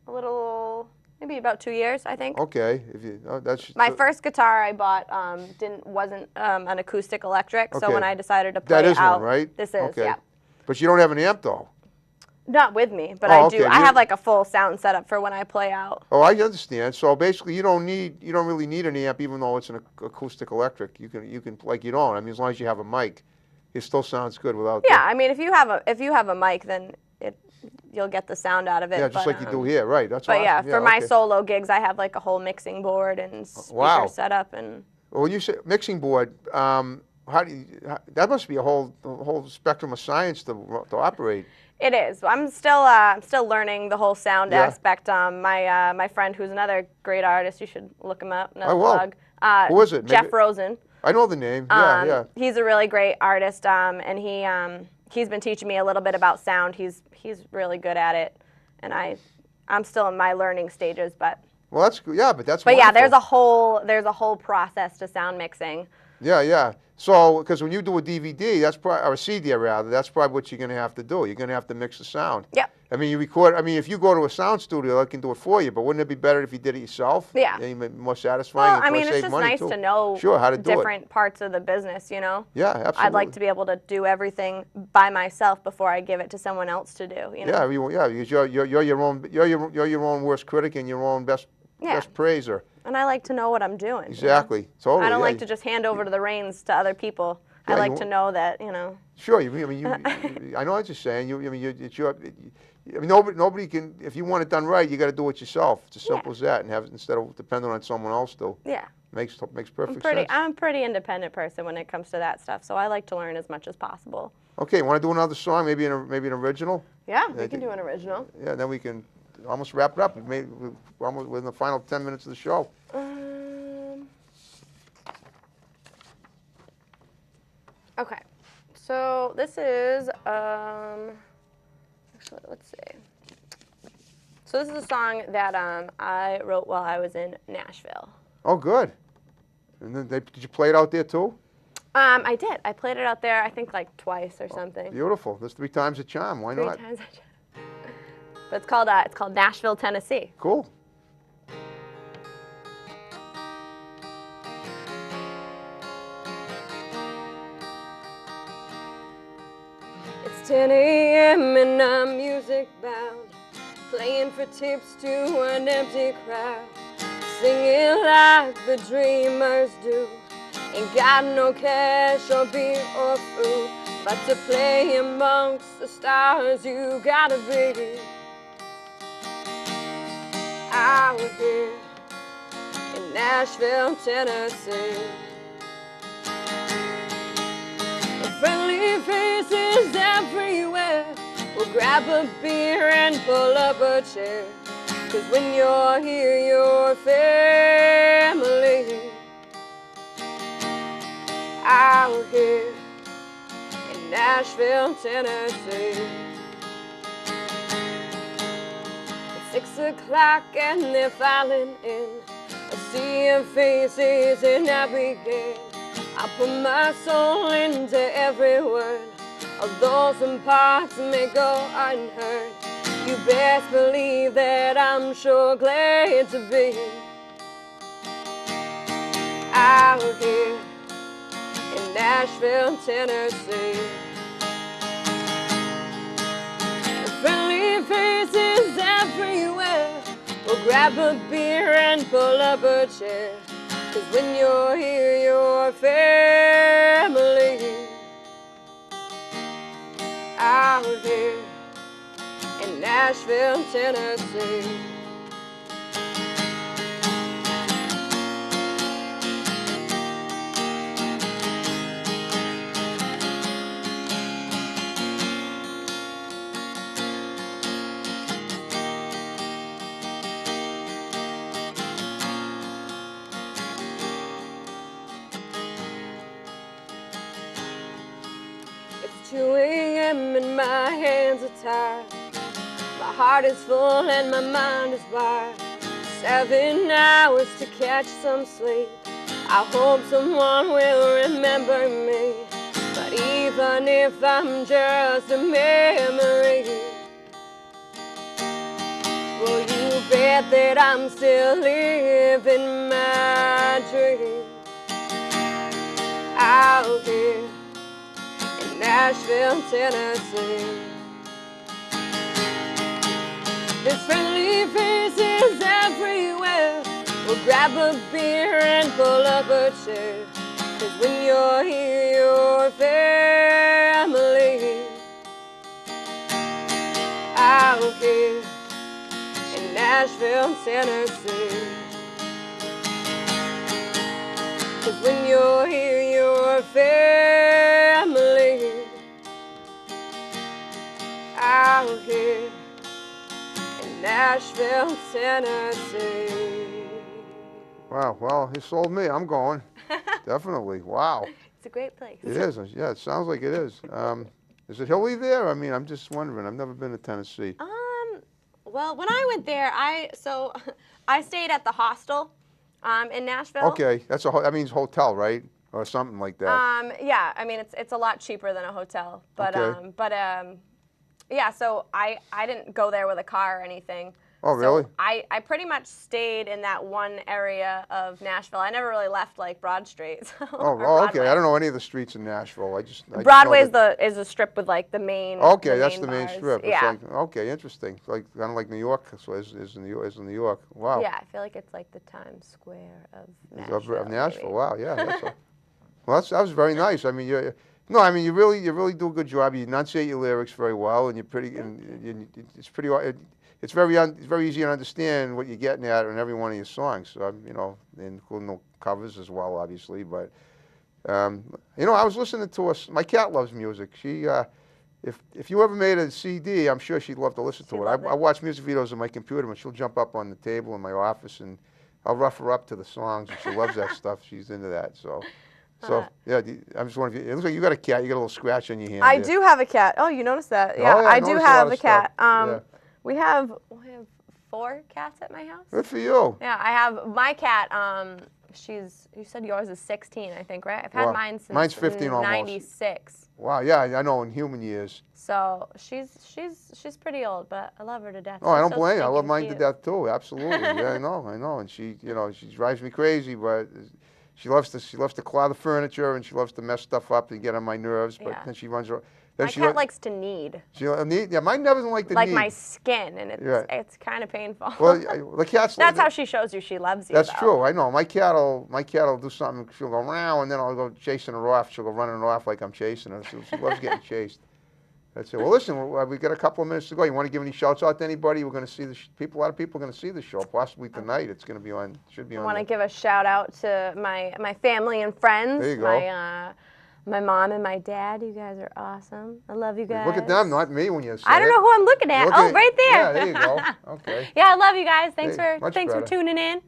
a little, maybe about 2 years, I think. Okay. My first guitar I bought wasn't an acoustic electric, so Okay. when I decided to play That is out, one, right? this is, Okay. yeah. But you don't have an amp though. Not with me, but Oh, I do. okay. I have like a full sound setup for when I play out. Oh, I understand. So basically, you don't really need an amp, even though it's an acoustic electric. You can like you don't. I mean, as long as you have a mic, it still sounds good without. Yeah, I mean, if you have a mic, then you'll get the sound out of it. Yeah, just like you do here, right? That's. But awesome. yeah, for my okay. solo gigs, I have like a whole mixing board and speaker Wow. setup and. Well, you say mixing board. That must be a whole spectrum of science to operate. It is. I'm still learning the whole sound Yeah. aspect. My friend, who's another great artist, you should look him up. Another I will. plug. Who is it? Jeff Maybe- Rosen. I know the name. Yeah. He's a really great artist, and he's been teaching me a little bit about sound. He's really good at it, and I'm still in my learning stages, but Well, that's good. Yeah, but that's But yeah, wonderful. there's a whole process to sound mixing. Yeah, yeah. So, because when you do a DVD, that's probably, or a CD rather, that's probably what you're going to have to do. You're going to have to mix the sound. Yep. I mean, you record. I mean, if you go to a sound studio, they can do it for you. But wouldn't it be better if you did it yourself? Yeah. More satisfying. Well, and I mean, plus it's save just money nice too. to know Sure, how to do it. different parts of the business, you know? Yeah, absolutely. I'd like to be able to do everything by myself before I give it to someone else to do, you know? Yeah, because you're your own worst critic and your own best praiser. And I like to know what I'm doing. Exactly. You know? Totally. I don't like to just hand over the reins to other people. I like to know that, you know. Sure. I mean, I know what you're saying. I mean, it's your. I mean, nobody can. If you want it done right, you got to do it yourself. It's as simple as that, and have it instead of depending on someone else to. Yeah. Makes perfect sense. I'm a pretty independent person when it comes to that stuff, so I like to learn as much as possible. Okay, want to do another song? Maybe an original. Yeah, we can do an original. Yeah, then we can almost wrap it up. Maybe we're almost within the final 10 minutes of the show. Okay, so this is actually, let's see. So this is a song that I wrote while I was in Nashville. Oh, good. And then did you play it out there too? I did. I played it out there, I think, like twice or something. Beautiful. That's 3 times a charm. Why not? 3 times a charm. But it's called Nashville, Tennessee. Cool. It's 10 a.m. and I'm music bound, playing for tips to an empty crowd, singing like the dreamers do. Ain't got no cash or beer or food, but to play amongst the stars you gotta be out here in Nashville, Tennessee. Friendly faces everywhere, we'll grab a beer and pull up a chair, 'cause when you're here, you're family. Out here in Nashville, Tennessee. It's 6 o'clock and they're filing in, a sea of faces and I begin. I put my soul into every word, although some parts may go unheard. You best believe that I'm sure glad to be out here in Nashville, Tennessee. Friendly faces everywhere, we'll grab a beer and pull up a chair, 'cause when you're here, you're family. Out here in Nashville, Tennessee. It's 2 a.m. and my hands are tired. My heart is full and my mind is wired. 7 hours to catch some sleep. I hope someone will remember me. But even if I'm just a memory, will you bet that I'm still living my dream? Out here in Nashville, Tennessee. There's friendly faces everywhere, we'll grab a beer and pull up a chair, 'cause when you're here, you're family. Out here in Nashville, Tennessee. 'Cause when you're here, you're family. Out here in Nashville, Tennessee. Wow. Well, you sold me. I'm going. Definitely. Wow. It's a great place. It is. Yeah, it sounds like it is. Is it hilly there? I mean, I'm just wondering. I've never been to Tennessee. Well, when I went there, I stayed at the hostel in Nashville. Okay, that means hotel, right? Or something like that. Yeah, I mean it's a lot cheaper than a hotel, but Okay. yeah. So I didn't go there with a car or anything. Oh, really? So I pretty much stayed in that one area of Nashville. I never really left like Broad Street. Oh, or oh, okay. Broadway. I don't know any of the streets in Nashville. I just know Broadway that. is a strip with like the main. Okay, that's the main bars. strip. It's Yeah. like, okay, interesting. It's like kind of like New York. So is in New York. Wow. Yeah, I feel like it's like the Times Square of Nashville. Of Nashville. maybe. Wow. Yeah. Well, that was very nice. I mean, no, I mean you really do a good job. You enunciate your lyrics very well, and you're pretty. And it's pretty. It's very easy to understand what you're getting at in every one of your songs. So, including the covers as well, obviously. But I was listening to us. My cat loves music. She, if you ever made a CD, I'm sure she'd love to listen to it. I watch music videos on my computer, and she'll jump up on the table in my office, and I'll rough her up to the songs, and she loves that stuff. She's into that. So yeah, I'm just wondering. It looks like you got a cat. You got a little scratch on your hand. I do have a cat. Oh, you noticed that? Yeah, Oh, yeah, I do have a cat. Yeah. We have 4 cats at my house. Good for you. Yeah, I have my cat. You said yours is 16, I think, right? I've had mine since mine's 15 almost. 96. Wow, yeah, I know in human years. So she's pretty old, but I love her to death. Oh, I She's don't so blame you. I love stinking mine to cute. death too. Absolutely. Yeah, I know. And she drives me crazy, but she loves to claw the furniture and she loves to mess stuff up and get on my nerves. But Yeah. then she runs. My cat likes to knead. Yeah, mine doesn't like to Like knead. my skin, and it's kind of painful. Well, the cat's. That's how she shows you she loves you. That's though. true. I know. My cat'll do something. She'll go meow, and then I'll go chasing her off. She'll go running off like I'm chasing her. She loves getting chased. That's it. Well, listen, we got a couple of minutes to go. You want to give any shouts out to anybody? We're going to see a lot of people are going to see the show. Possibly tonight. It's going to be on. Should be on. I want to give a shout out to my family and friends. There you go. My mom and my dad. You guys are awesome. I love you guys. Look at them, not me when you say I don't know who I'm looking at. Right there. Yeah, there you go. Okay. Yeah, I love you guys. Thanks Hey, for much for better. tuning in.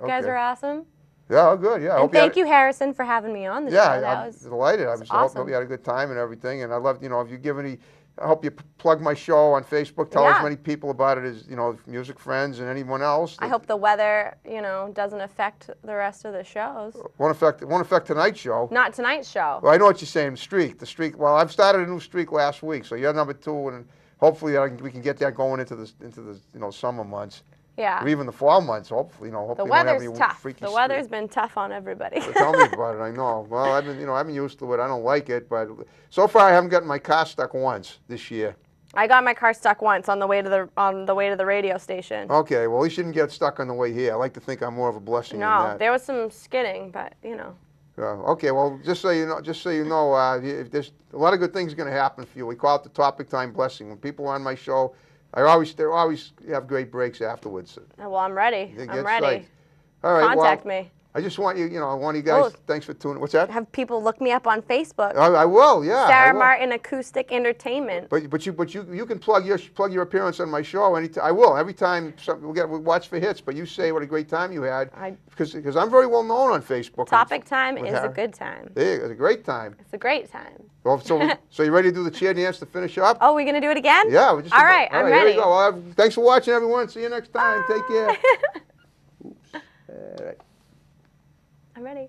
You guys Okay. are awesome. Yeah, oh, good. Yeah. And thank you, Harrison, for having me on the show. Yeah, That I'm was delighted. I awesome. hope you had a good time and everything. And I love, if you give any, I hope you plug my show on Facebook. Tell as many people about it as, music friends and anyone else. I hope the weather, doesn't affect the rest of the shows. Won't affect tonight's show. Not tonight's show. Well, I know what you're saying. The streak. Well, I've started a new streak last week, so you're number 2, and hopefully we can get that going into the summer months. Yeah. Or even the fall months. Hopefully, hopefully The we won't have weather's any tough. freaky The streak. weather's been tough on everybody. So tell me about it. I know. Well, I've been used to it. I don't like it, but so far I haven't gotten my car stuck once this year. I got my car stuck once on the way to the radio station. Okay, well, at least you didn't get stuck on the way here. I like to think I'm more of a blessing than No, that. there was some skidding, but Okay, well, just so you know, if there's a lot of good things going to happen for you. We call it the Topic Time Blessing. When people are on my show, they always have great breaks afterwards. Well, I'm ready. They I'm get ready. psyched. All right, Contact me. I just want you, I want you guys. Oh. Thanks for tuning. What's that? Have people look me up on Facebook. I will. Yeah. I Sarah will. Martin Acoustic Entertainment. But you can plug your appearance on my show anytime. I will every time we'll watch for hits. But you say what a great time you had because I'm very well known on Facebook. Topic Time is a good time. Yeah, it's a great time. It's a great time. Well, so you ready to do the cheer dance to finish up? Oh, we gonna do it again? Yeah. All right, I'm ready. Here we go. Well, thanks for watching, everyone. See you next time. Take care. Oops. All right. I'm ready.